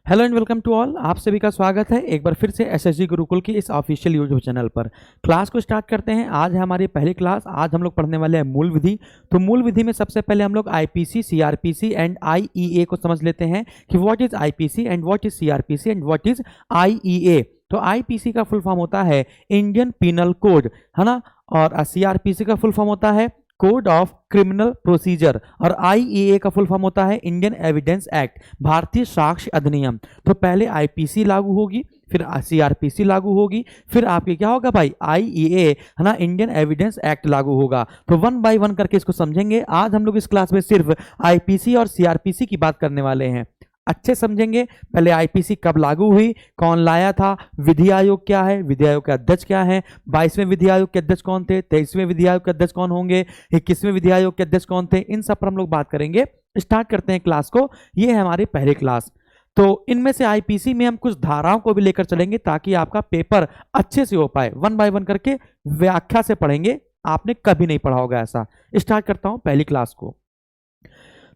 Hello and welcome to all. आप सभी का स्वागत है एक बार फिर से एसएसजी गुरुकुल की इस ऑफिशियल यूट्यूब चैनल पर। क्लास को स्टार्ट करते हैं। आज है हमारी पहली क्लास। आज हम लोग पढ़ने वाले हैं मूल विधि। तो मूल विधि में सबसे पहले हम लोग आईपीसी, सीआरपीसी एंड आईईए को समझ लेते हैं कि what is IPC and what is CrPC and what is IEA. तो आईपीसी का फुल फॉर्म होता है इंडियन पिनल कोड, है ना, और सीआरपीसी का फुल फॉर्म होता है कोड ऑफ क्रिमिनल प्रोसीजर, और आईईए का फुल फॉर्म होता है इंडियन एविडेंस एक्ट, भारतीय साक्ष्य अधिनियम। तो पहले आईपीसी लागू होगी, फिर सीआरपीसी लागू होगी, फिर आपके क्या होगा भाई आईईए, है ना, इंडियन एविडेंस एक्ट लागू होगा। तो वन बाय वन करके इसको समझेंगे। आज हम लोग इस क्लास में सिर्फ आईपीसी और सीआरपीसी की बात करने वाले हैं। अच्छे समझेंगे। पहले आईपीसी कब लागू हुई, कौन लाया था, विधि आयोग क्या है, विधि आयोग के अध्यक्ष क्या है, 22वें विधि आयोग के अध्यक्ष कौन थे, 23वें विधि आयोग के अध्यक्ष कौन होंगे, 21वें विधि आयोग के अध्यक्ष कौन थे, इन सब पर हम लोग बात करेंगे। स्टार्ट करते हैं क्लास को। ये है हमारी पहली क्लास। तो इनमें से आईपीसी में हम कुछ धाराओं को भी लेकर चलेंगे ताकि आपका पेपर अच्छे से हो पाए। वन बाय वन करके व्याख्या से पढ़ेंगे, आपने कभी नहीं पढ़ा होगा ऐसा। स्टार्ट करता हूं पहली क्लास को।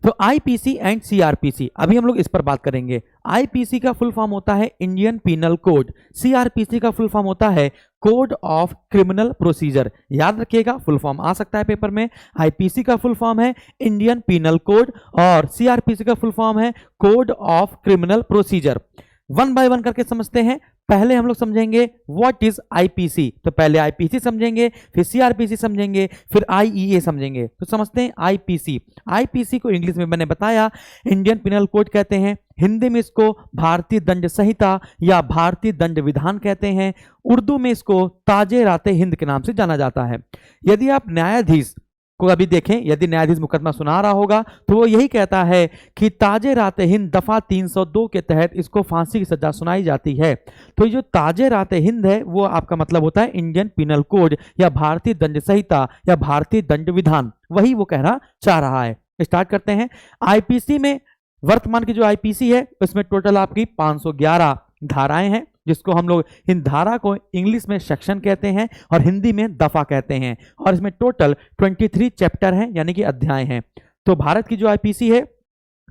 तो आईपीसी एंड सीआरपीसी, अभी हम लोग इस पर बात करेंगे। आईपीसी का फुल फॉर्म होता है इंडियन पिनल कोड, सीआरपीसी का फुल फॉर्म होता है कोड ऑफ क्रिमिनल प्रोसीजर। याद रखिएगा, फुल फॉर्म आ सकता है पेपर में। आईपीसी का फुल फॉर्म है इंडियन पिनल कोड और सीआरपीसी का फुल फॉर्म है code of criminal procedure. One by one करके समझते हैं। पहले हम लोग समझेंगे व्हाट इज आईपीसी। तो पहले आईपीसी समझेंगे, फिर सीआरपीसी समझेंगे, फिर आईईए समझेंगे। तो समझते हैं आईपीसी। आईपीसी को इंग्लिश में मैंने बताया इंडियन पिनल कोड कहते हैं, हिंदी में इसको भारतीय दंड संहिता या भारतीय दंड विधान कहते हैं, उर्दू में इसको ताजे राते हिंद के नाम से जाना जाता है। यदि आप न्यायाधीश को अभी देखें, यदि न्यायाधीश मुकदमा सुना रहा होगा तो वो यही कहता है कि ताजे राते हिंद दफा 302 के तहत इसको फांसी की सजा सुनाई जाती है। तो जो ताजे राते हिंद है वो आपका मतलब होता है इंडियन पिनल कोड या भारतीय दंड संहिता या भारतीय दंड विधान, वही वो कहना चाह रहा है। स्टार्ट करते हैं। आईपीसी में वर्तमान की जो आईपीसी है उसमें टोटल आपकी 511 धाराएं हैं, जिसको हम लोग इन धारा को इंग्लिश में सेक्शन कहते हैं और हिंदी में दफा कहते हैं, और इसमें टोटल 23 चैप्टर हैं यानी कि अध्याय हैं। तो भारत की जो आईपीसी है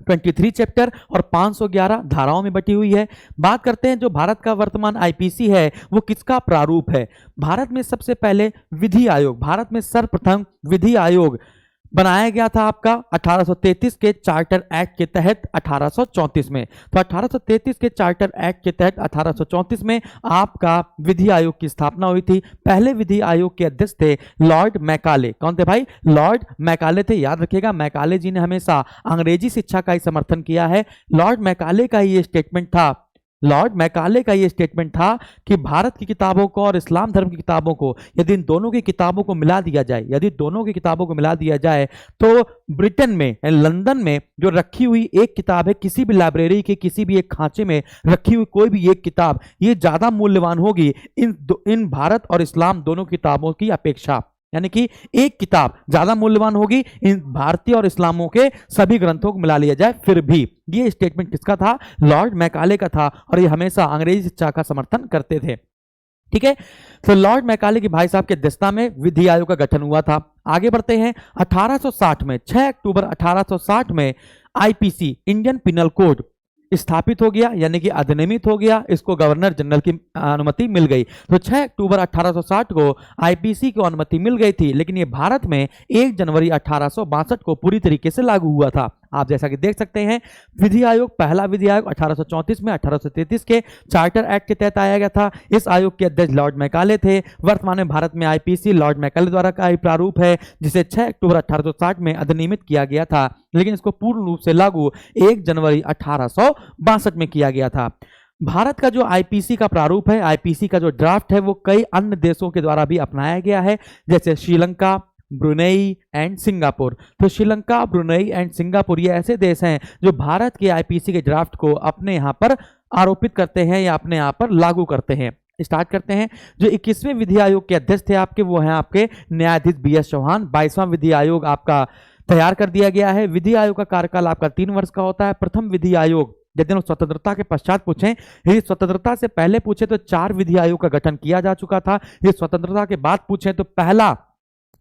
23 चैप्टर और 511 धाराओं में बटी हुई है। बात करते हैं जो भारत का वर्तमान आईपीसी है वो किसका प्रारूप है। भारत में सबसे पहले विधि आयोग, भारत में सर्वप्रथम विधि आयोग बनाया गया था आपका 1833 के चार्टर एक्ट के तहत 1834 में। तो 1833 के चार्टर एक्ट के तहत 1834 में आपका विधि आयोग की स्थापना हुई थी। पहले विधि आयोग के अध्यक्ष थे लॉर्ड मैकाले। कौन थे भाई? लॉर्ड मैकाले थे। याद रखिएगा, मैकाले जी ने हमेशा अंग्रेजी शिक्षा का ही समर्थन किया है। लॉर्ड मैकाले का ये स्टेटमेंट था, लॉर्ड मैकाले का ये स्टेटमेंट था कि भारत की किताबों को और इस्लाम धर्म की किताबों को यदि इन दोनों की किताबों को मिला दिया जाए, यदि दोनों की किताबों को मिला दिया जाए तो ब्रिटेन में, लंदन में जो रखी हुई एक किताब है, किसी भी लाइब्रेरी के किसी भी एक खांचे में रखी हुई कोई भी एक किताब, ये ज्यादा मूल्यवान होगी इन भारत और इस्लाम दोनों किताबों की अपेक्षा। यानी कि एक किताब ज्यादा मूल्यवान होगी इन भारतीय और इस्लामों के सभी ग्रंथों को मिला लिया जाए फिर भी। ये स्टेटमेंट किसका था? लॉर्ड मैकाले का था, और ये हमेशा अंग्रेजी शिक्षा का समर्थन करते थे। ठीक है, तो लॉर्ड मैकाले के भाई साहब के अध्यक्षता में विधि आयोग का गठन हुआ था। आगे बढ़ते हैं। 1860 में, 6 अक्टूबर 1860 में आईपीसी इंडियन पिनल कोड स्थापित हो गया, यानी कि अधिनियमित हो गया। इसको गवर्नर जनरल की अनुमति मिल गई। तो 6 अक्टूबर 1860 को आईपीसी को अनुमति मिल गई थी, लेकिन ये भारत में 1 जनवरी 1862 को पूरी तरीके से लागू हुआ था। आप जैसा कि देख सकते हैं, विधि आयोग, पहला विधि आयोग 1834 में 1833 के चार्टर एक्ट के तहत आया गया था। इस आयोग के अध्यक्ष लॉर्ड मैकाले थे। वर्तमान में भारत में आईपीसी लॉर्ड मैकाले द्वारा का ही प्रारूप है, जिसे 6 अक्टूबर 1860 में अधिनियमित किया गया था, लेकिन इसको पूर्ण रूप से लागू 1 जनवरी 1862 में किया गया था। भारत का जो आईपीसी का प्रारूप है, आईपीसी का जो ड्राफ्ट है, वो कई अन्य देशों के द्वारा भी अपनाया गया है, जैसे श्रीलंका, ब्रुनेई एंड सिंगापुर। तो श्रीलंका, ब्रुनेई एंड सिंगापुर ये ऐसे देश हैं जो भारत के आईपीसी के ड्राफ्ट को अपने यहाँ पर आरोपित करते हैं या अपने यहाँ पर लागू करते हैं। स्टार्ट करते हैं। जो 21वें विधि आयोग के अध्यक्ष थे आपके, वो हैं आपके न्यायाधीश बीएस चौहान। 22वां विधि आयोग आपका तैयार कर दिया गया है। विधि आयोग का कार्यकाल आपका 3 वर्ष का होता है। प्रथम विधि आयोग यदि हम स्वतंत्रता के पश्चात पूछें, यदि स्वतंत्रता से पहले पूछे तो 4 विधि आयोग का गठन किया जा चुका था। यदि स्वतंत्रता के बाद पूछें तो पहला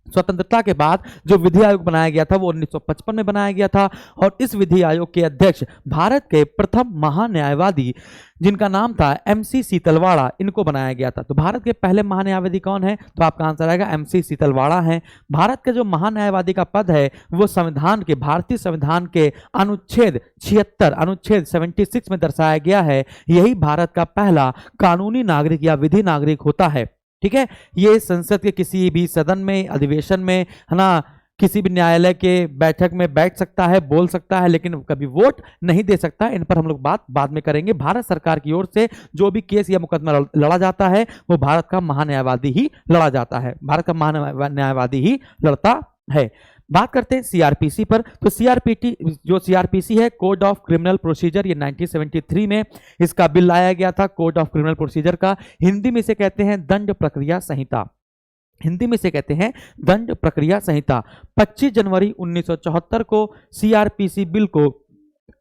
स्वतंत्रता के बाद जो विधि आयोग बनाया गया था वो 1955 में बनाया गया था और इस विधि आयोग के अध्यक्ष भारत के प्रथम महान्यायवादी जिनका नाम था एमसी सीतलवाड़ा, इनको बनाया गया था। तो भारत के पहले महान्यायवादी कौन है? तो आपका आंसर आएगा एमसी सीतलवाड़ा है। भारत के जो महान्यायवादी का पद है वो संविधान के, भारतीय संविधान के अनुच्छेद 76 अनुच्छेद 76 में दर्शाया गया है। यही भारत का पहला कानूनी नागरिक या विधि नागरिक होता है। ठीक है, ये संसद के किसी भी सदन में, अधिवेशन में, है ना, किसी भी न्यायालय के बैठक में बैठ सकता है, बोल सकता है, लेकिन कभी वोट नहीं दे सकता। इन पर हम लोग बात बाद में करेंगे। भारत सरकार की ओर से जो भी केस या मुकदमा लड़ा जाता है वो भारत का महान्यायवादी ही लड़ा जाता है, भारत का महान्यायवादी ही लड़ता है। बात करते हैं सीआरपीसी पर। तो सीआरपीसी है कोड ऑफ क्रिमिनल प्रोसीजर, ये 1973 में इसका बिल लाया गया था। कोड ऑफ क्रिमिनल प्रोसीजर का हिंदी में से कहते हैं दंड प्रक्रिया संहिता, हिंदी में से कहते हैं दंड प्रक्रिया संहिता। 25 जनवरी 1974 को सीआरपीसी बिल को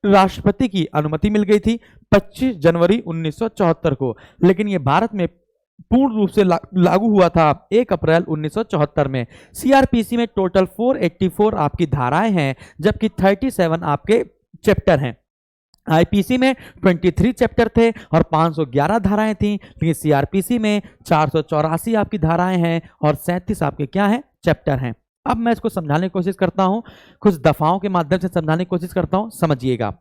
राष्ट्रपति की अनुमति मिल गई थी, 25 जनवरी 1974 को, लेकिन यह भारत में पूर्ण रूप से लागू हुआ था 1 अप्रैल 1974 में। सीआरपीसी में टोटल 484 आपकी धाराएं हैं, जबकि 37 आपके चैप्टर हैं। आईपीसी में 23 चैप्टर थे और 511 धाराएं थीं, लेकिन सीआरपीसी में 484 आपकी धाराएं हैं और 37 आपके क्या हैं? चैप्टर हैं। अब मैं इसको समझाने की कोशिश करता हूं, कुछ दफाओं के माध्यम से समझाने की कोशिश करता हूं, समझिएगा।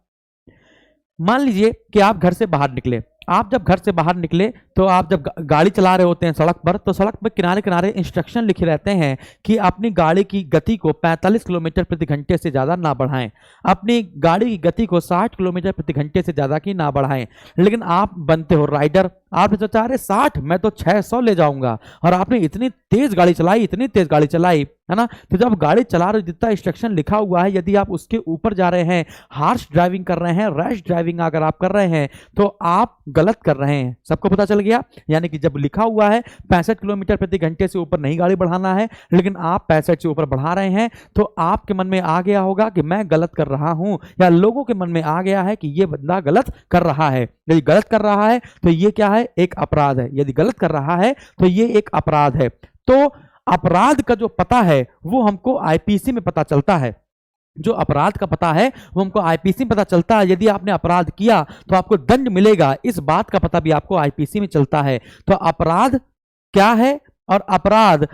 मान लीजिए कि आप घर से बाहर निकले। आप जब घर से बाहर निकले तो आप जब गाड़ी चला रहे होते हैं सड़क पर, तो सड़क पर किनारे किनारे इंस्ट्रक्शन लिखे रहते हैं कि अपनी गाड़ी की गति को 45 किलोमीटर प्रति घंटे से ज़्यादा ना बढ़ाएं, अपनी गाड़ी की गति को 60 किलोमीटर प्रति घंटे से ज़्यादा की ना बढ़ाएं। लेकिन आप बनते हो राइडर, आपने सोचा अरे 60, मैं तो 600 ले जाऊंगा, और आपने इतनी तेज गाड़ी चलाई, इतनी तेज गाड़ी चलाई, है ना। तो जब गाड़ी चला रहे, जितना इंस्ट्रक्शन लिखा हुआ है, यदि आप उसके ऊपर जा रहे हैं, हार्श ड्राइविंग कर रहे हैं, रैश ड्राइविंग अगर आप कर रहे हैं, तो आप गलत कर रहे हैं। सबको पता चल गया? यानी कि जब लिखा हुआ है 65 किलोमीटर प्रति घंटे से ऊपर नहीं गाड़ी बढ़ाना है, लेकिन आप 65 से ऊपर बढ़ा रहे हैं, तो आपके मन में आ गया होगा कि मैं गलत कर रहा हूं, या लोगों के मन में आ गया है कि यह बंदा गलत कर रहा है। यदि गलत कर रहा है तो यह क्या है? एक अपराध है। यदि गलत कर रहा है तो यह एक अपराध है। तो अपराध का जो पता है वो हमको आईपीसी में पता चलता है। जो अपराध का पता है वो हमको आईपीसी में पता चलता है। यदि आपने अपराध किया तो आपको दंड मिलेगा, इस बात का पता भी आपको आईपीसी में चलता है। तो अपराध क्या है और अपराध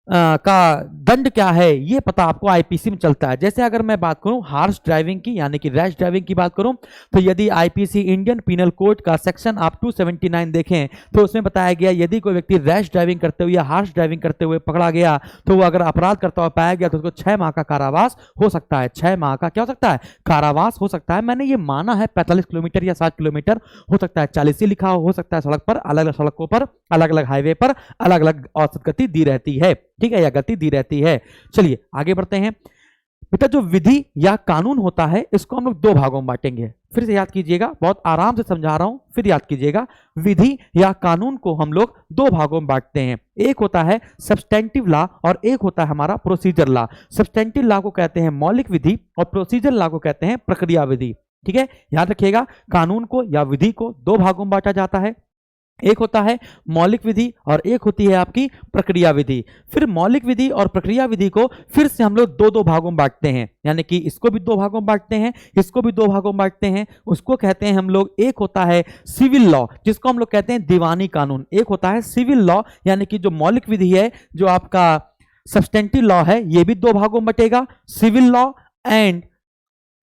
का दंड क्या है, ये पता आपको आईपीसी में चलता है। जैसे अगर मैं बात करूं हार्श ड्राइविंग की, यानी कि रैश ड्राइविंग की बात करूं, तो यदि आईपीसी इंडियन पिनल कोड का सेक्शन आप 279 देखें तो उसमें बताया गया यदि कोई व्यक्ति रैश ड्राइविंग करते हुए या हार्श ड्राइविंग करते हुए पकड़ा गया तो वो अगर अपराध करता हुआ पाया गया तो उसको 6 माह का कारावास हो सकता है। 6 माह का क्या हो सकता है? कारावास हो सकता है। मैंने ये माना है 45 किलोमीटर या 60 किलोमीटर हो सकता है, 40 ही लिखा हो सकता है। सड़क पर, अलग अलग सड़कों पर, अलग अलग हाईवे पर अलग अलग औसत गति दी रहती है, ठीक है, या गति दी रहती है। चलिए आगे बढ़ते हैं। बेटा जो विधि या कानून होता है इसको हम लोग 2 भागों में बांटेंगे। फिर से याद कीजिएगा, बहुत आराम से समझा रहा हूं, फिर याद कीजिएगा। विधि या कानून को हम लोग 2 भागों में बांटते हैं। एक होता है सब्सटेंटिव लॉ और एक होता है हमारा प्रोसीजर लॉ। सब्सटेंटिव लॉ को कहते हैं मौलिक विधि और प्रोसीजर लॉ को कहते हैं प्रक्रिया विधि। ठीक है, याद रखिएगा, कानून को या विधि को 2 भागों में बांटा जाता है। एक होता है मौलिक विधि और एक होती है आपकी प्रक्रिया विधि। फिर मौलिक विधि और प्रक्रिया विधि को फिर से हम लोग 2-2 भागों में बांटते हैं, यानी कि इसको भी 2 भागों में बांटते हैं, इसको भी 2 भागों में बांटते हैं। उसको कहते हैं हम लोग, एक होता है सिविल लॉ जिसको हम लोग कहते हैं दीवानी कानून, एक होता है सिविल लॉ, यानी कि जो मौलिक विधि है, जो आपका सब्सटेंटिव लॉ है, ये भी 2 भागों में बटेगा, civil law and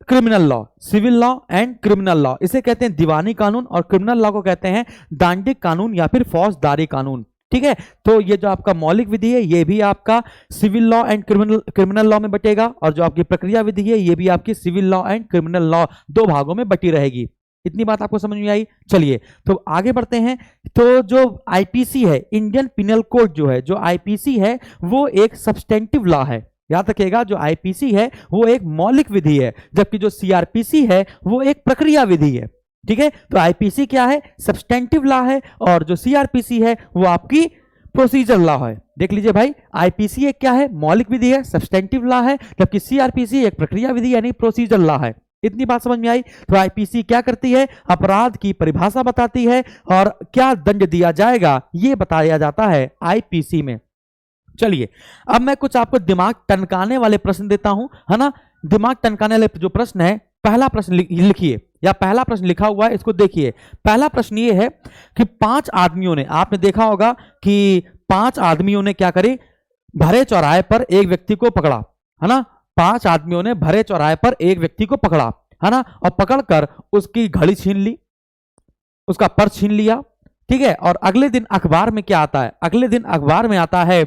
criminal law. Civil law and criminal law, इसे कहते हैं दीवानी कानून, और क्रिमिनल लॉ को कहते हैं दांडिक कानून या फिर फौजदारी कानून। ठीक है, तो ये जो आपका मौलिक विधि है ये भी आपका civil law and criminal law में बटेगा, और जो आपकी प्रक्रिया विधि है ये भी आपकी civil law and criminal law 2 भागों में बटी रहेगी। इतनी बात आपको समझ में आई? चलिए तो आगे बढ़ते हैं। तो जो आईपीसी है, इंडियन पिनल कोड जो है, जो आईपीसी है वो एक सब्सटेंटिव लॉ है। याद रखिएगा, जो आईपीसी है वो एक मौलिक विधि है, जबकि जो सीआरपीसी है वो एक प्रक्रिया विधि है। ठीक है, तो आईपीसी क्या है? सब्सटेंटिव लॉ है, और जो सीआरपीसी है वो आपकी प्रोसीजर लॉ है। देख लीजिए भाई, आईपीसी एक क्या है? मौलिक विधि है, सब्सटेंटिव लॉ है, जबकि सीआरपीसी एक प्रक्रिया विधि यानी प्रोसीजर लॉ है। इतनी बात समझ में आई? तो आईपीसी क्या करती है? अपराध की परिभाषा बताती है और क्या दंड दिया जाएगा ये बताया जाता है आईपीसी में। चलिए अब मैं कुछ आपको दिमाग टनकाने वाले प्रश्न देता हूं, है ना। दिमाग टनकाने वाले जो प्रश्न है, पहला प्रश्न लिखिए या पहला प्रश्न लिखा हुआ है, इसको देखिए। पहला प्रश्न ये है कि 5 आदमियों ने, आपने देखा होगा कि 5 आदमियों ने क्या करी, भरे चौराहे पर एक व्यक्ति को पकड़ा, है ना। 5 आदमियों ने भरे चौराहे पर एक व्यक्ति को पकड़ा, है ना, और पकड़कर उसकी घड़ी छीन ली, उसका पर्स छीन लिया, ठीक है। और अगले दिन अखबार में क्या आता है, अगले दिन अखबार में आता है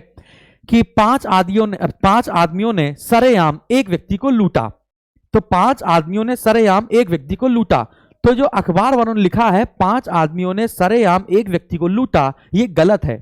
कि 5 आदमियों ने सरेआम एक व्यक्ति को लूटा। तो 5 आदमियों ने सरेआम एक व्यक्ति को लूटा। तो जो अखबार वालों ने लिखा है 5 आदमियों ने सरेआम एक व्यक्ति को लूटा, ये गलत है,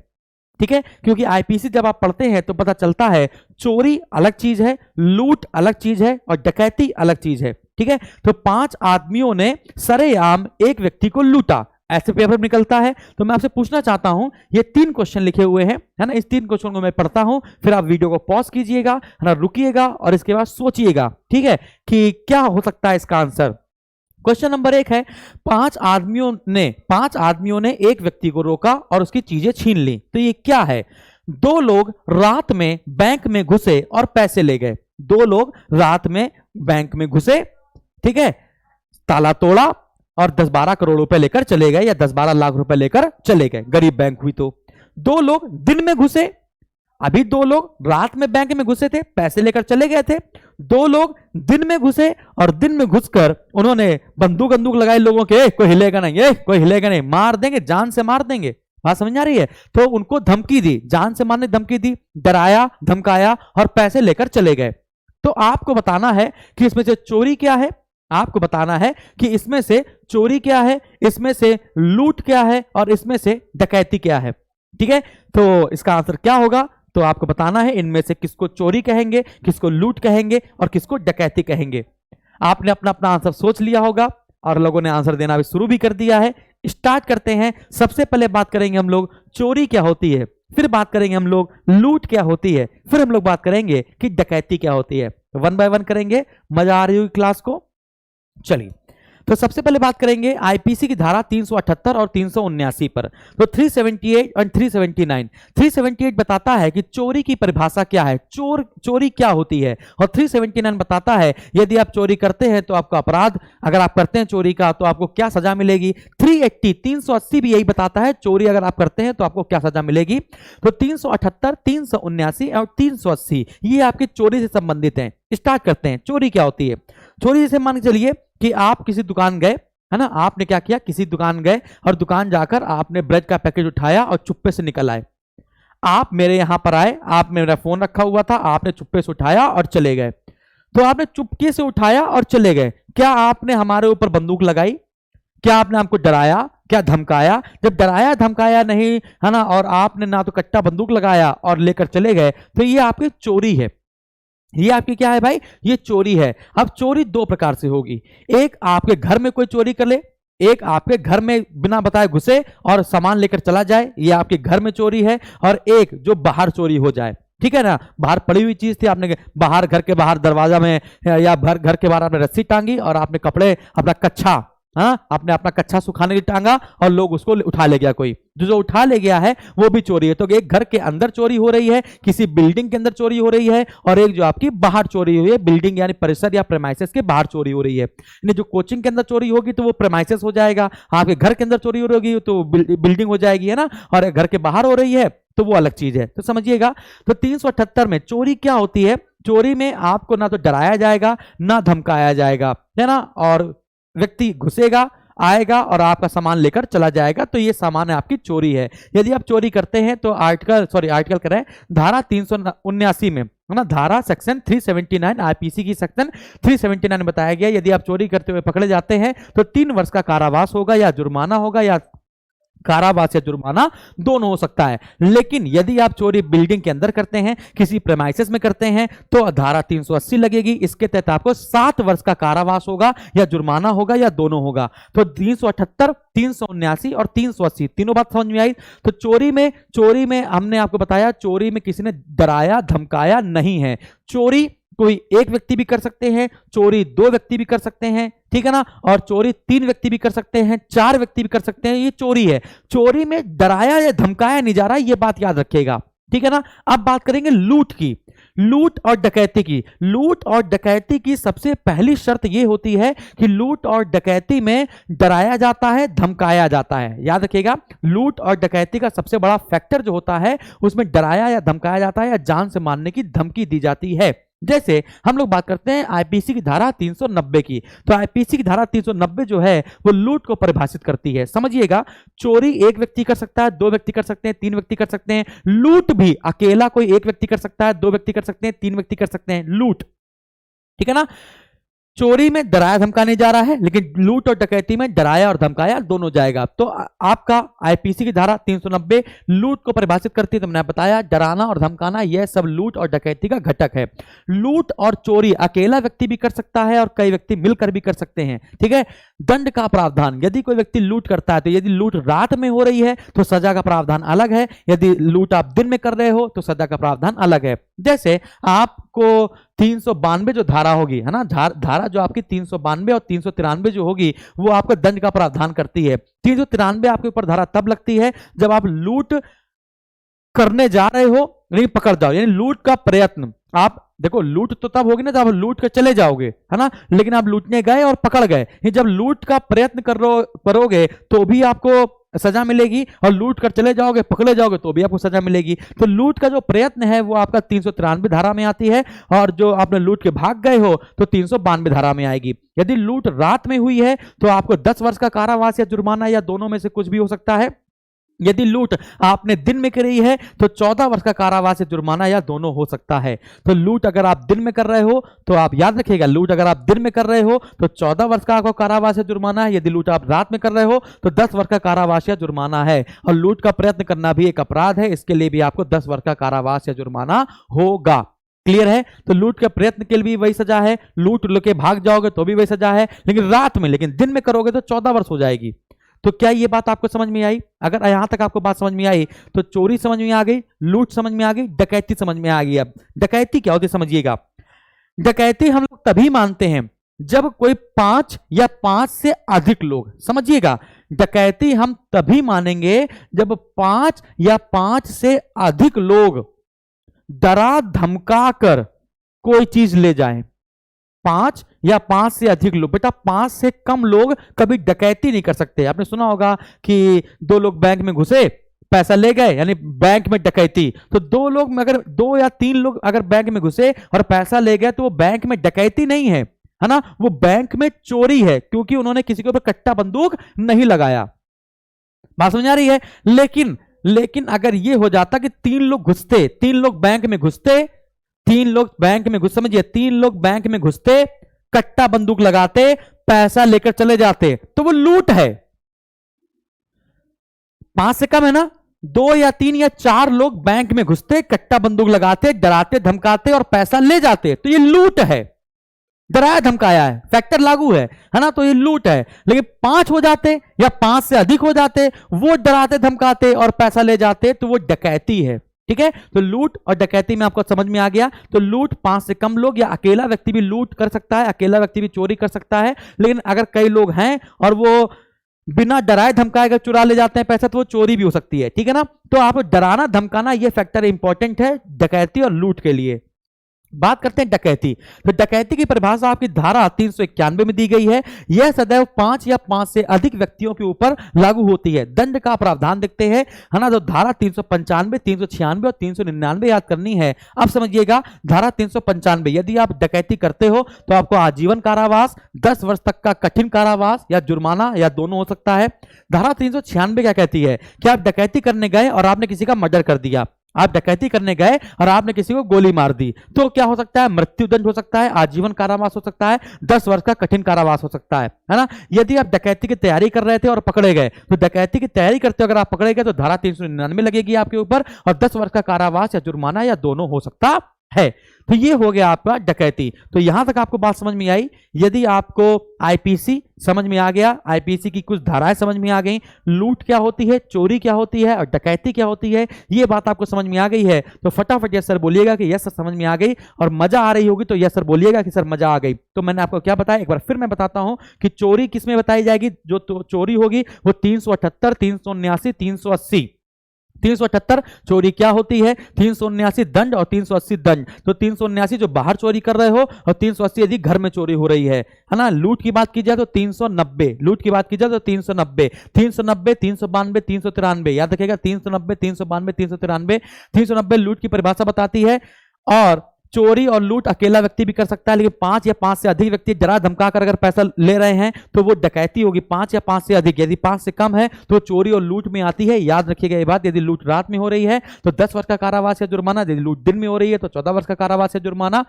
ठीक है। क्योंकि आईपीसी जब आप पढ़ते हैं तो पता चलता है चोरी अलग चीज है, लूट अलग चीज है और डकैती अलग चीज है, ठीक है। तो 5 आदमियों ने सरेआम एक व्यक्ति को लूटा, ऐसे पेपर निकलता है। तो मैं आपसे पूछना चाहता हूं, ये 3 क्वेश्चन लिखे हुए हैं, है ना। इस 3 क्वेश्चन को मैं पढ़ता हूं, फिर आप वीडियो को पॉज कीजिएगा, है ना, रुकिएगा और इसके बाद सोचिएगा, ठीक है, कि क्या हो सकता है इसका आंसर। क्वेश्चन नंबर 1 है, 5 आदमियों ने एक व्यक्ति को रोका और उसकी चीजें छीन ली। तो ये क्या है, 2 लोग रात में बैंक में घुसे और पैसे ले गए। 2 लोग रात में बैंक में घुसे, ठीक है, ताला तोड़ा और 10-12 करोड़ रुपए लेकर चले गए या 10-12 लाख रुपए लेकर चले गए, गरीब बैंक हुई। तो 2 लोग दिन में घुसे, अभी 2 लोग रात में बैंक में घुसे थे, पैसे लेकर चले गए थे। 2 लोग दिन में घुसे और दिन में घुसकर उन्होंने बंदूक लगाई लोगों के, कोई हिलेगा नहीं, कोई हिलेगा नहीं, मार देंगे, जान से मार देंगे। बात समझ आ रही है। तो उनको धमकी दी, जान से मारने धमकी दी, डराया धमकाया और पैसे लेकर चले गए। तो आपको बताना है कि इसमें से चोरी क्या है, आपको बताना है कि इसमें से चोरी क्या है, इसमें से लूट क्या है और इसमें से डकैती क्या है, ठीक है। तो इसका आंसर क्या होगा, तो आपको बताना है इनमें से किसको चोरी कहेंगे, किसको लूट कहेंगे और किसको डकैती कहेंगे। आपने अपना अपना आंसर सोच लिया होगा और लोगों ने आंसर देना भी शुरू भी कर दिया है। स्टार्ट करते हैं। सबसे पहले बात करेंगे हम लोग चोरी क्या होती है, फिर बात करेंगे हम लोग लूट क्या होती है, फिर हम लोग बात करेंगे कि डकैती क्या होती है। 1 बाय 1 करेंगे। मजा आ रही होगी क्लास को। चलिए, तो सबसे पहले बात करेंगे आईपीसी की धारा 378 और 379 पर। तो 378 और 379। 378 बताता है कि चोरी की परिभाषा क्या है, चोरी क्या होती है, और 379 बताता है यदि आप चोरी करते हैं तो आपका अपराध, अगर आप करते हैं चोरी का तो आपको क्या सजा मिलेगी। 380 भी यही बताता है, चोरी अगर आप करते हैं तो आपको क्या सजा मिलेगी। तो 378, 379 और 380 ये आपकी चोरी से संबंधित हैं। स्टार्ट करते हैं। चोरी क्या होती है। चोरी जैसे मान के चलिए कि आप किसी दुकान गए, है ना, आपने क्या किया, किसी दुकान गए और दुकान जाकर आपने ब्रेड का पैकेट उठाया और चुप्पे से निकल आए। आप मेरे यहां पर आए, आप मेरा फोन रखा हुआ था, आपने चुप्पे से उठाया और चले गए। तो आपने चुपके से उठाया और चले गए, क्या आपने हमारे ऊपर बंदूक लगाई, क्या आपने हमको डराया, क्या धमकाया। जब डराया धमकाया नहीं, है ना, और आपने ना तो कट्टा बंदूक लगाया और लेकर चले गए, तो ये आपकी चोरी है। ये आपकी क्या है भाई, ये चोरी है। अब चोरी 2 प्रकार से होगी, एक आपके घर में कोई चोरी कर ले, एक आपके घर में बिना बताए घुसे और सामान लेकर चला जाए, ये आपके घर में चोरी है, और एक जो बाहर चोरी हो जाए, ठीक है ना। बाहर पड़ी हुई चीज थी, आपने बाहर घर के बाहर दरवाजा में या घर के बाहर आपने रस्सी टांगी और आपने कपड़े अपना कच्छा, हाँ, आपने अपना कच्छा सुखाने के लिए टांगा और लोग उसको उठा ले गया, कोई जो उठा ले गया है वो भी चोरी है। तो एक घर के अंदर चोरी हो रही है, किसी बिल्डिंग के अंदर चोरी हो रही है, और एक जो आपकी बाहर चोरी हुई है, बिल्डिंग यानी परिसर या प्रेमाइसेस के बाहर चोरी हो रही है। जो कोचिंग के अंदर चोरी होगी तो वो प्रेमाइसेस हो जाएगा, आपके घर के अंदर चोरी हो रही होगी तो बिल्डिंग हो जाएगी, है ना, और घर के बाहर हो रही है तो वो अलग चीज है। तो समझिएगा, तो 378 में चोरी क्या होती है, चोरी में आपको ना तो डराया जाएगा ना धमकाया जाएगा, है ना, और व्यक्ति घुसेगा, आएगा और आपका सामान लेकर चला जाएगा, तो ये सामान आपकी चोरी है। यदि आप चोरी करते हैं तो आर्टिकल करें धारा 379 में, है ना, धारा सेक्शन 379 आईपीसी की सेक्शन 379 बताया गया, यदि आप चोरी करते हुए पकड़े जाते हैं तो 3 वर्ष का कारावास होगा या जुर्माना होगा, या कारावास या जुर्माना दोनों हो सकता है। लेकिन यदि आप चोरी बिल्डिंग के अंदर करते हैं, किसी प्रेमाइसेस में करते हैं, तो धारा 380 लगेगी। इसके तहत आपको 7 वर्ष का कारावास होगा या जुर्माना होगा या दोनों होगा। तो 378, 379 और 380 तीनों बात समझ में आई। तो चोरी में हमने आपको बताया, चोरी में किसी ने डराया धमकाया नहीं है। चोरी कोई एक व्यक्ति भी कर सकते हैं, चोरी 2 व्यक्ति भी कर सकते हैं, ठीक है ना, और चोरी 3 व्यक्ति भी कर सकते हैं, 4 व्यक्ति भी कर सकते हैं। ये चोरी है। चोरी में डराया या धमकाया नहीं जा रहा, ये बात याद रखिएगा। ठीक है ना। अब बात करेंगे लूट की, लूट और डकैती की। लूट और डकैती की सबसे पहली शर्त यह होती है कि लूट और डकैती में डराया जाता है, धमकाया जाता है। याद रखिएगा, लूट और डकैती का सबसे बड़ा फैक्टर जो होता है उसमें डराया या धमकाया जाता है या जान से मारने की धमकी दी जाती है। जैसे हम लोग बात करते हैं आईपीसी की धारा 390 की, तो आईपीसी की धारा 390 जो है वो लूट को परिभाषित करती है। समझिएगा, चोरी एक व्यक्ति कर सकता है, दो व्यक्ति कर सकते हैं, तीन व्यक्ति कर सकते हैं। लूट भी अकेला कोई एक व्यक्ति कर सकता है, दो व्यक्ति कर सकते हैं, तीन व्यक्ति कर सकते हैं, लूट। ठीक है ना। चोरी में डराया धमकाने जा रहा है, लेकिन लूट और डकैती में डराया और धमकाया दोनों जाएगा। तो आपका आईपीसी की धारा 390 लूट को परिभाषित करती है। तो मैंने बताया डराना और धमकाना यह सब लूट और डकैती का घटक है। लूट और चोरी अकेला व्यक्ति भी कर सकता है और कई व्यक्ति मिलकर भी कर सकते हैं। ठीक है। दंड का प्रावधान, यदि कोई व्यक्ति लूट करता है तो यदि लूट रात में हो रही है तो सजा का प्रावधान अलग है, यदि लूट आप दिन में कर रहे हो तो सजा का प्रावधान अलग है। जैसे आपको 392 जो धारा होगी, है ना, धारा जो आपकी 392 और 393 जो होगी वो आपको दंड का प्रावधान करती है। 393 आपके ऊपर धारा तब लगती है जब आप लूट करने जा रहे हो नहीं पकड़ जाओ, यानी लूट का प्रयत्न। आप देखो, लूट तो तब होगी ना जब आप लूट कर चले जाओगे, है ना, लेकिन आप लूटने गए और पकड़ गए। जब लूट का प्रयत्न करोगे तो भी आपको सजा मिलेगी, और लूट कर चले जाओगे, पकड़े जाओगे तो भी आपको सजा मिलेगी। तो लूट का जो प्रयत्न है वो आपका 393 धारा में आती है, और जो आपने लूट के भाग गए हो तो 392 धारा में आएगी। यदि लूट रात में हुई है तो आपको 10 वर्ष का कारावास या जुर्माना या दोनों में से कुछ भी हो सकता है। यदि लूट आपने दिन में करी है तो 14 वर्ष का कारावास या जुर्माना या दोनों हो सकता है। तो लूट अगर आप दिन में कर रहे हो तो आप याद रखिएगा, लूट अगर आप दिन में कर रहे हो तो 14 वर्ष का आपको कारावास या जुर्माना है। यदि लूट आप रात में कर रहे हो तो 10 वर्ष का कारावास या जुर्माना है। और लूट का प्रयत्न करना भी एक अपराध है, इसके लिए भी आपको 10 वर्ष का कारावास या जुर्माना होगा। क्लियर है। तो लूट के प्रयत्न के लिए भी वही सजा है, लूट लेके भाग जाओगे तो भी वही सजा है, लेकिन रात में, लेकिन दिन में करोगे तो 14 वर्ष हो जाएगी। तो क्या ये बात आपको समझ में आई? अगर यहां तक आपको बात समझ में आई तो चोरी समझ में आ गई, लूट समझ में आ गई, डकैती समझ में आ गई। अब डकैती क्या होती है समझिएगा। डकैती हम लोग तभी मानते हैं जब कोई 5 या 5 से अधिक लोग, समझिएगा, डकैती हम तभी मानेंगे जब 5 या 5 से अधिक लोग डरा धमका कर कोई चीज ले जाएं। 5 या 5 से अधिक लोग, बेटा 5 से कम लोग कभी डकैती नहीं कर सकते। आपने सुना होगा कि 2 लोग बैंक में घुसे, पैसा ले गए, यानी बैंक में डकैती। तो 2 लोग में अगर 2 या 3 लोग अगर बैंक में घुसे और पैसा ले गए तो वो बैंक में डकैती नहीं है, है ना, वो बैंक में चोरी है, क्योंकि उन्होंने किसी के ऊपर कट्टा बंदूक नहीं लगाया। बात समझ आ रही है। लेकिन अगर ये हो जाता कि 3 लोग घुसते, 3 लोग बैंक में घुसते, 3 लोग बैंक में घुस, समझिए 3 लोग बैंक में घुसते, कट्टा बंदूक लगाते, पैसा लेकर चले जाते, तो वो लूट है। 5 से कम है ना, 2 या 3 या 4 लोग बैंक में घुसते, कट्टा बंदूक लगाते, डराते धमकाते और पैसा ले जाते, तो ये लूट है। डराया धमकाया है, फैक्टर लागू है ना, तो ये लूट है। लेकिन 5 हो जाते या 5 से अधिक हो जाते, वो डराते धमकाते और पैसा ले जाते, तो वो डकैती है। ठीक है। तो लूट और डकैती में आपको समझ में आ गया। तो लूट 5 से कम लोग या अकेला व्यक्ति भी लूट कर सकता है, अकेला व्यक्ति भी चोरी कर सकता है। लेकिन अगर कई लोग हैं और वो बिना डराए धमकाए अगर चुरा ले जाते हैं पैसा, तो वो चोरी भी हो सकती है। ठीक है ना। तो आप डराना धमकाना ये फैक्टर इंपॉर्टेंट है डकैती और लूट के लिए। बात करते हैं डकैती। तो डकैती की परिभाषा आपकी धारा 391 में दी गई है। यह सदैव 5 या 5 से अधिक व्यक्तियों के ऊपर लागू होती है। दंड का प्रावधान देखते हैं, है ना, तो धारा 395, 396 और 399 याद करनी है। अब समझिएगा, धारा 395, यदि आप डकैती करते हो तो आपको आजीवन कारावास, 10 वर्ष तक का कठिन कारावास या जुर्माना या दोनों हो सकता है। धारा 396 क्या कहती है कि आप डकैती करने गए और आपने किसी का मर्डर कर दिया, आप डकैती करने गए और आपने किसी को गोली मार दी, तो क्या हो सकता है? मृत्युदंड हो सकता है, आजीवन कारावास हो सकता है, 10 वर्ष का कठिन कारावास हो सकता है ना। यदि आप डकैती की तैयारी कर रहे थे और पकड़े गए, तो डकैती की तैयारी करते अगर आप पकड़े गए तो धारा 399 लगेगी आपके ऊपर, और 10 वर्ष का कारावास या जुर्माना या दोनों हो सकता है। तो ये हो गया आपका डकैती। तो यहां तक आपको बात समझ में आई। यदि आपको आईपीसी समझ में आ गया, आईपीसी की कुछ धाराएं समझ में आ गई, लूट क्या होती है, चोरी क्या होती है और डकैती क्या होती है, ये बात आपको समझ में आ गई है, तो फटाफट यस सर बोलिएगा कि यस सर समझ में आ गई। और मजा आ रही होगी तो यस सर बोलिएगा कि सर मजा आ गई। तो मैंने आपको क्या बताया, एक बार फिर मैं बताता हूं कि चोरी किस में बताई जाएगी। जो चोरी होगी वो 378, 379, 380 378 चोरी क्या होती है, 379 दंड और 380 दंड। तो 379 जो बाहर चोरी कर रहे हो और 380 यदि घर में चोरी हो रही है ना। लूट की बात की जाए तो 390, लूट की बात की जाए तो 390, 390, 392, 393, याद रखिएगा 390, 392, 393। 390 लूट की परिभाषा बताती है। और चोरी और लूट अकेला व्यक्ति भी कर सकता है, लेकिन 5 या 5 से अधिक व्यक्ति डरा धमका कर अगर पैसा ले रहे हैं तो वो डकैती होगी। 5 या 5 से अधिक, यदि 5 से कम है तो चोरी और लूट में आती है। याद रखिएगा ये बात। यदि लूट रात में हो रही है तो 10 वर्ष का कारावास या जुर्माना, यदि लूट दिन में हो रही है तो 14 वर्ष का कारावास या जुर्माना।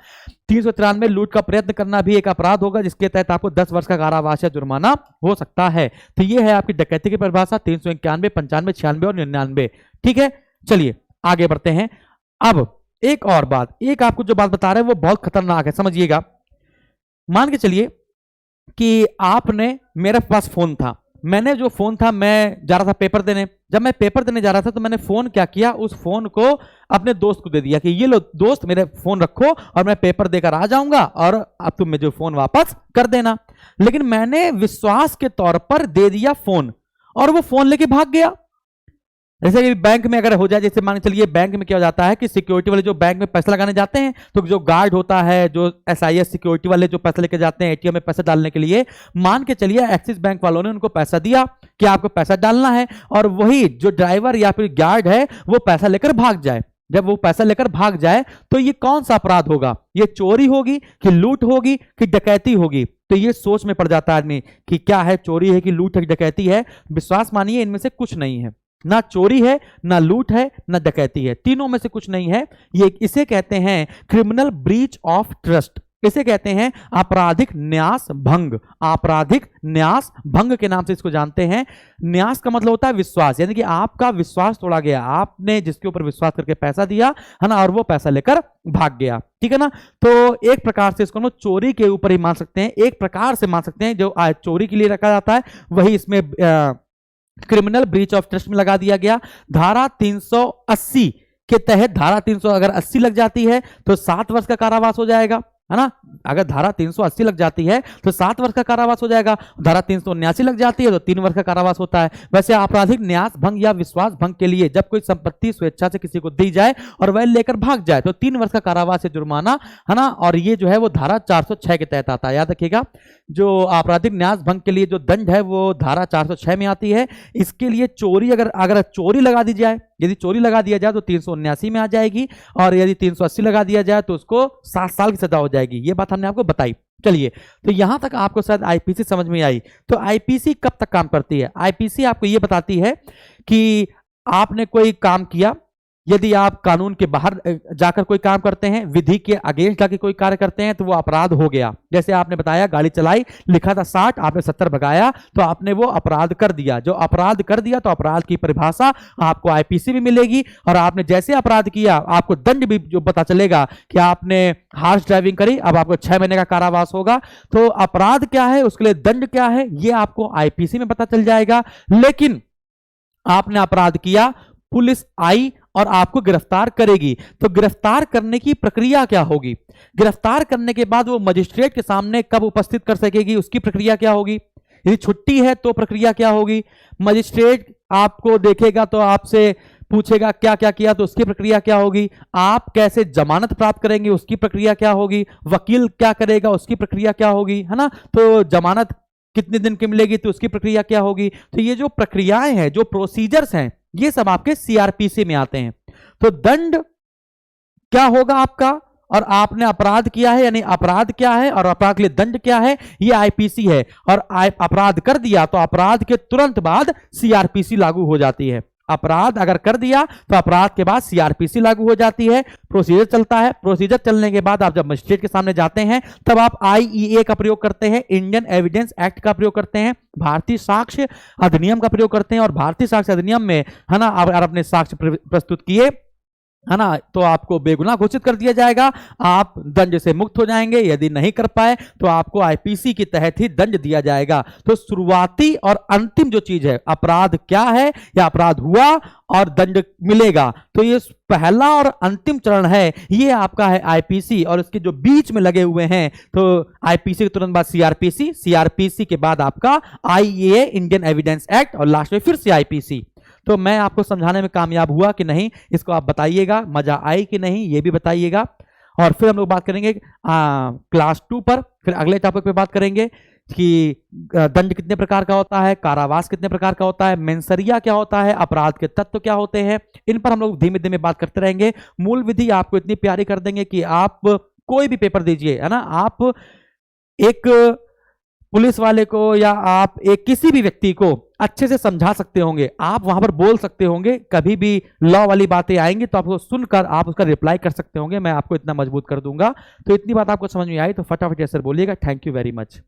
393 लूट का प्रयत्न करना भी एक अपराध होगा, जिसके तहत आपको 10 वर्ष का कारावास या जुर्माना हो सकता है। तो ये है आपकी डकैती की परिभाषा 391, 95, 96 और 99। ठीक है, चलिए आगे बढ़ते हैं। अब एक और बात, एक आपको जो बात बता रहे हैं वो बहुत खतरनाक है, समझिएगा। मान के चलिए कि आपने, मेरे पास फोन था, मैंने जो फोन था मैं जा रहा था पेपर देने। जब मैं पेपर देने जा रहा था तो मैंने फोन क्या किया, उस फोन को अपने दोस्त को दे दिया कि ये लो दोस्त मेरे फोन रखो और मैं पेपर देकर आ जाऊंगा और अब तुम मुझे फोन वापस कर देना। लेकिन मैंने विश्वास के तौर पर दे दिया फोन और वो फोन लेके भाग गया। जैसे कि बैंक में अगर हो जाए, जैसे मान चलिए बैंक में क्या हो जाता है कि सिक्योरिटी वाले जो बैंक में पैसा लगाने जाते हैं तो जो गार्ड होता है, जो SIS सिक्योरिटी वाले जो पैसा लेके जाते हैं ATM में पैसा डालने के लिए, मान के चलिए एक्सिस बैंक वालों ने उनको पैसा दिया कि आपको पैसा डालना है और वही जो ड्राइवर या फिर गार्ड है वो पैसा लेकर भाग जाए। जब वो पैसा लेकर भाग जाए तो ये कौन सा अपराध होगा, ये चोरी होगी कि लूट होगी कि डकैती होगी। तो ये सोच में पड़ जाता है आदमी कि क्या है, चोरी है कि लूट है कि डकैती है। विश्वास मानिए इनमें से कुछ नहीं है, ना चोरी है, ना लूट है, ना डकैती है, तीनों में से कुछ नहीं है। ये इसे कहते हैं क्रिमिनल ब्रीच ऑफ ट्रस्ट, इसे कहते हैं आपराधिक न्यास भंग। आपराधिक न्यास भंग के नाम से इसको जानते हैं। न्यास का मतलब होता है विश्वास, यानी कि आपका विश्वास तोड़ा गया, आपने जिसके ऊपर विश्वास करके पैसा दिया है ना और वो पैसा लेकर भाग गया। ठीक है ना। तो एक प्रकार से इसको हम चोरी के ऊपर ही मान सकते हैं, एक प्रकार से मान सकते हैं जो चोरी के लिए रखा जाता है वही इसमें क्रिमिनल ब्रीच ऑफ ट्रस्ट में लगा दिया गया। धारा 380 के तहत, धारा 300 अगर 80 लग जाती है तो 7 वर्ष का कारावास हो जाएगा, है ना। अगर धारा 380 लग जाती है तो 7 वर्ष का कारावास हो जाएगा। धारा 379 लग जाती है तो 3 वर्ष का कारावास होता है। वैसे आपराधिक न्यास भंग या विश्वास भंग के लिए जब कोई संपत्ति स्वेच्छा से किसी को दी जाए और वह लेकर भाग जाए तो 3 वर्ष का कारावास या जुर्माना, है ना। और ये जो है वो धारा 406 के तहत आता है। याद रखिएगा, जो आपराधिक न्यास भंग के लिए जो दंड है वो धारा 406 में आती है। इसके लिए चोरी, अगर चोरी लगा दी जाए, यदि चोरी लगा दिया जाए तो 379 में आ जाएगी और यदि 380 लगा दिया जाए तो उसको 7 साल की सजा हो जाएगी। ये बात हमने आपको बताई। चलिए, तो यहां तक आपको शायद आईपीसी समझ में आई। तो आईपीसी कब तक काम करती है? आईपीसी आपको ये बताती है कि आपने कोई काम किया, यदि आप कानून के बाहर जाकर कोई काम करते हैं, विधि के अगेंस्ट जाकर कोई कार्य करते हैं तो वो अपराध हो गया। जैसे आपने बताया गाड़ी चलाई, लिखा था 60, आपने 70 भगाया तो आपने वो अपराध कर दिया। जो अपराध कर दिया तो अपराध की परिभाषा आपको आईपीसी में मिलेगी और आपने जैसे अपराध किया आपको दंड भी जो पता चलेगा कि आपने हार्श ड्राइविंग करी, अब आपको 6 महीने का कारावास होगा। तो अपराध क्या है, उसके लिए दंड क्या है, ये आपको आईपीसी में पता चल जाएगा। लेकिन आपने अपराध किया, पुलिस आई और आपको गिरफ्तार करेगी, तो गिरफ्तार करने की प्रक्रिया क्या होगी? गिरफ्तार करने के बाद वो मजिस्ट्रेट के सामने कब उपस्थित कर सकेगी, उसकी प्रक्रिया क्या होगी? यदि छुट्टी है तो प्रक्रिया क्या होगी? मजिस्ट्रेट आपको देखेगा तो आपसे पूछेगा क्या क्या किया, तो उसकी प्रक्रिया क्या होगी? आप कैसे जमानत प्राप्त करेंगे, उसकी प्रक्रिया क्या होगी? वकील क्या करेगा, उसकी प्रक्रिया क्या होगी, है ना। तो जमानत कितने दिन की मिलेगी तो उसकी प्रक्रिया क्या होगी? तो ये जो प्रक्रियाएं हैं, जो प्रोसीजर्स हैं, ये सब आपके सीआरपीसी में आते हैं। तो दंड क्या होगा आपका, और आपने अपराध किया है यानी अपराध क्या है और अपराध के लिए दंड क्या है, ये आईपीसी है। और अपराध कर दिया तो अपराध के तुरंत बाद सीआरपीसी लागू हो जाती है। अपराध अगर कर दिया तो अपराध के बाद सीआरपीसी लागू हो जाती है। प्रोसीजर चलता है, प्रोसीजर चलने के बाद आप जब मजिस्ट्रेट के सामने जाते हैं तब आप आईईए का प्रयोग करते हैं, इंडियन एविडेंस एक्ट का प्रयोग करते हैं, भारतीय साक्ष्य अधिनियम का प्रयोग करते हैं। और भारतीय साक्ष्य अधिनियम में, है ना, अगर अपने साक्ष्य प्रस्तुत किए, है ना, तो आपको बेगुनाह घोषित कर दिया जाएगा, आप दंड से मुक्त हो जाएंगे। यदि नहीं कर पाए तो आपको आईपीसी के तहत ही दंड दिया जाएगा। तो शुरुआती और अंतिम जो चीज है, अपराध क्या है या अपराध हुआ और दंड मिलेगा, तो ये पहला और अंतिम चरण है, ये आपका है आईपीसी। और इसके जो बीच में लगे हुए हैं, तो आईपीसी के तुरंत बाद सीआरपीसी, सीआरपीसी के बाद आपका आईए इंडियन एविडेंस एक्ट और लास्ट में फिर से आईपीसी। तो मैं आपको समझाने में कामयाब हुआ कि नहीं, इसको आप बताइएगा, मजा आई कि नहीं ये भी बताइएगा। और फिर हम लोग बात करेंगे क्लास 2 पर, फिर अगले टॉपिक पे बात करेंगे कि दंड कितने प्रकार का होता है, कारावास कितने प्रकार का होता है, मेंसरिया क्या होता है, अपराध के तत्व क्या होते हैं, इन पर हम लोग धीमे धीमे बात करते रहेंगे। मूल विधि आपको इतनी प्यारी कर देंगे कि आप कोई भी पेपर दीजिए, है ना, आप एक पुलिस वाले को या आप एक किसी भी व्यक्ति को अच्छे से समझा सकते होंगे, आप वहां पर बोल सकते होंगे, कभी भी लॉ वाली बातें आएंगी तो आपको सुनकर आप उसका रिप्लाई कर सकते होंगे, मैं आपको इतना मजबूत कर दूंगा। तो इतनी बात आपको समझ में आई तो फटाफट ऐसे बोलिएगा। Thank you very much.